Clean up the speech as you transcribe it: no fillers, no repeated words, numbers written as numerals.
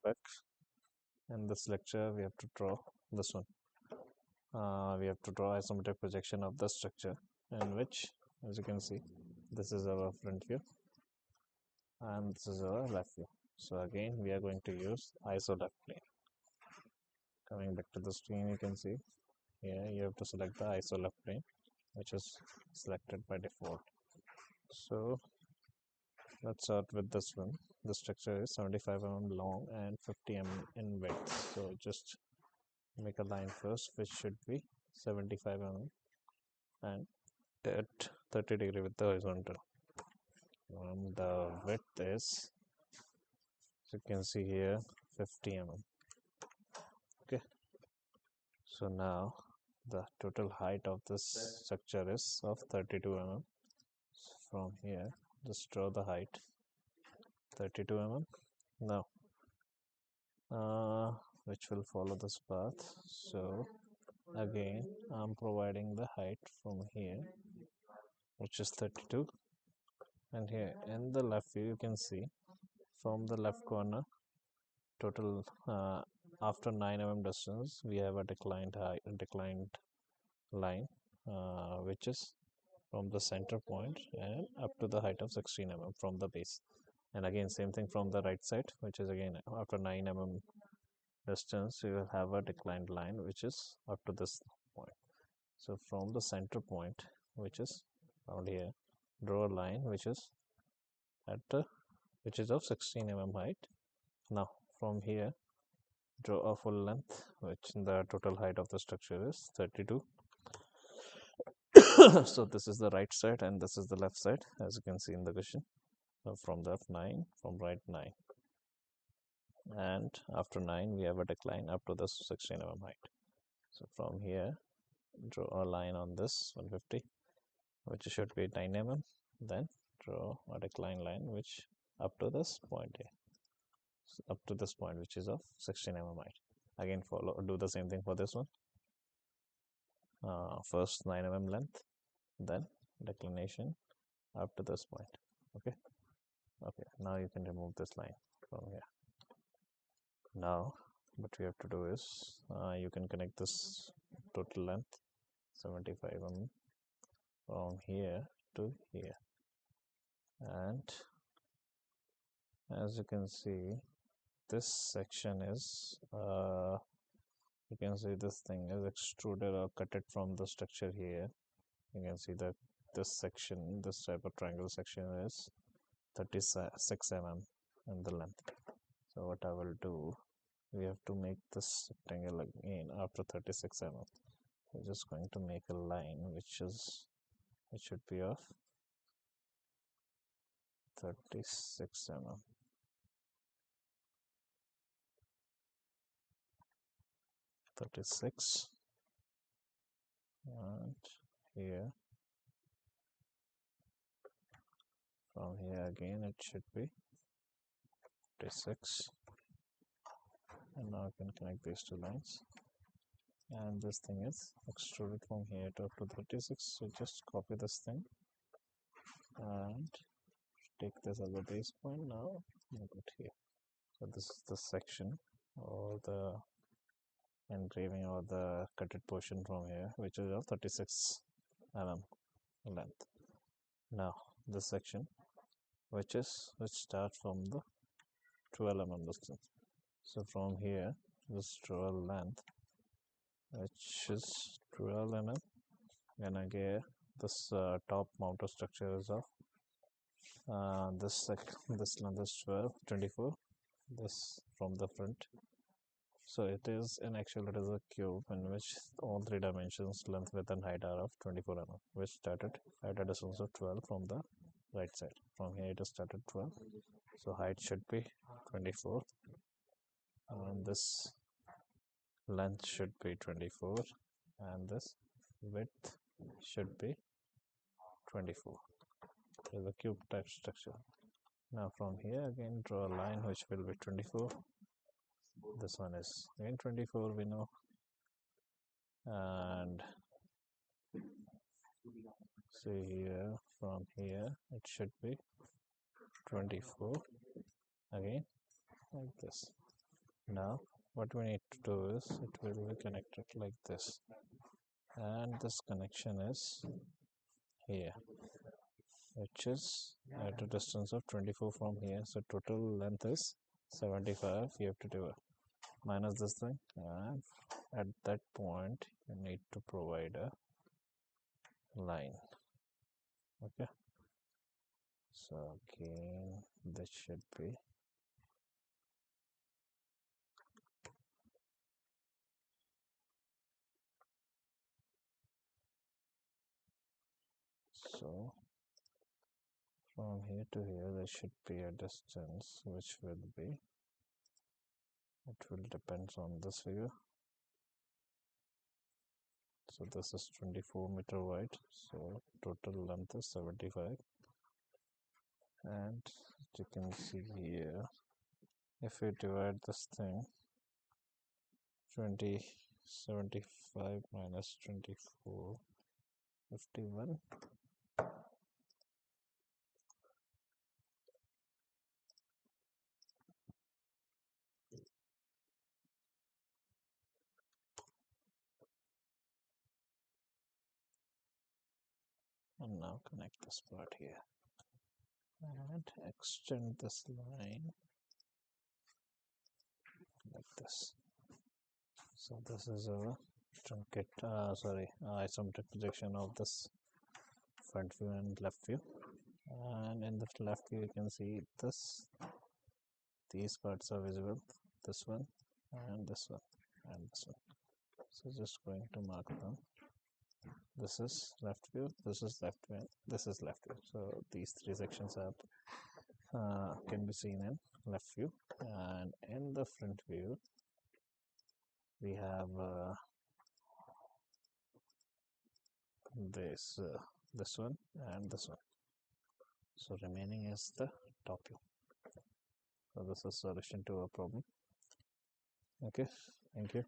back. In this lecture, we have to draw this one. We have to draw isometric projection of the structure, in which, as you can see, this is our front view and this is our left view. So again, we are going to use iso left plane. Coming back to the screen, you can see here you have to select the iso left plane, which is selected by default. So let's start with this one. The structure is 75 mm long and 50 mm in width. So just make a line first, which should be 75 mm and at 30 degree with the horizontal. The width is, as you can see here, 50 mm. Okay. So now the total height of this structure is of 32 mm. From here, just draw the height 32 mm. Now, which will follow this path. So again, I'm providing the height from here, which is 32. And here in the left view, you can see from the left corner, total after 9 mm distance, we have a declined line, which is from the center point and up to the height of 16 mm from the base. And again, same thing from the right side, which is again after 9 mm distance, you will have a declined line which is up to this point. So from the center point, which is around here, draw a line which is which is of 16 mm height. Now from here, draw a full length, which the total height of the structure is 32. So this is the right side and this is the left side, as you can see in the question. So from left 9, from right 9, and after 9 we have a decline up to the 16 mm height. So from here, draw a line on this 150, which should be 9 mm. Then draw a decline line which up to this point here, so up to this point, which is of 16 mm height. Again, do the same thing for this one. First 9 mm length, then declination up to this point. Okay. Now you can remove this line from here. Now what we have to do is you can connect this total length 75 mm from here to here, and as you can see, this section is you can see this thing is extruded or cut it from the structure here. You can see that this section, this type of triangle section, is 36 mm in the length. So what I will do, we have to make this rectangle again after 36 mm. We're just going to make a line which should be of 36 mm. And here, from here again it should be 36, and now I can connect these two lines, and this thing is extruded from here to up to 36. So just copy this thing and take this as a base point. Now move it here. So this is the section or the engraving or the cutted portion from here, which is of 36 mm length. Now this section, which starts from the 12 mm distance. So from here, just draw a length which is 12 mm, and again this top mounted structure is of this length is 24, this from the front. So it is in actual, it is a cube in which all three dimensions, length, width and height, are of 24 mm, which started at a distance of 12 from the right side. From here it is started 12, so height should be 24, and this length should be 24, and this width should be 24. It is a cube type structure. Now from here again draw a line which will be 24. This one is again 24, we know, and see here, from here it should be 24 again, like this. Now what we need to do is it will be connected like this, and this connection is here, which is at a distance of 24 from here. So total length is 75. You have to do it minus this thing, and at that point you need to provide a line. Okay, so again this should be so from here to here there should be a distance which will be, it will depends on this figure. So this is 24 meter wide, so total length is 75, and you can see here, if we divide this thing 75 minus 24, 51. And now connect this part here and extend this line like this. So this is our isometric projection of this front view and left view. And in the left view you can see these parts are visible, this one and this one and this one. So just going to mark them. This is left view, this is left view, this is left view. So these three sections are can be seen in left view, and in the front view we have this one and this one. So remaining is the top view. So this is solution to our problem. Okay, thank you.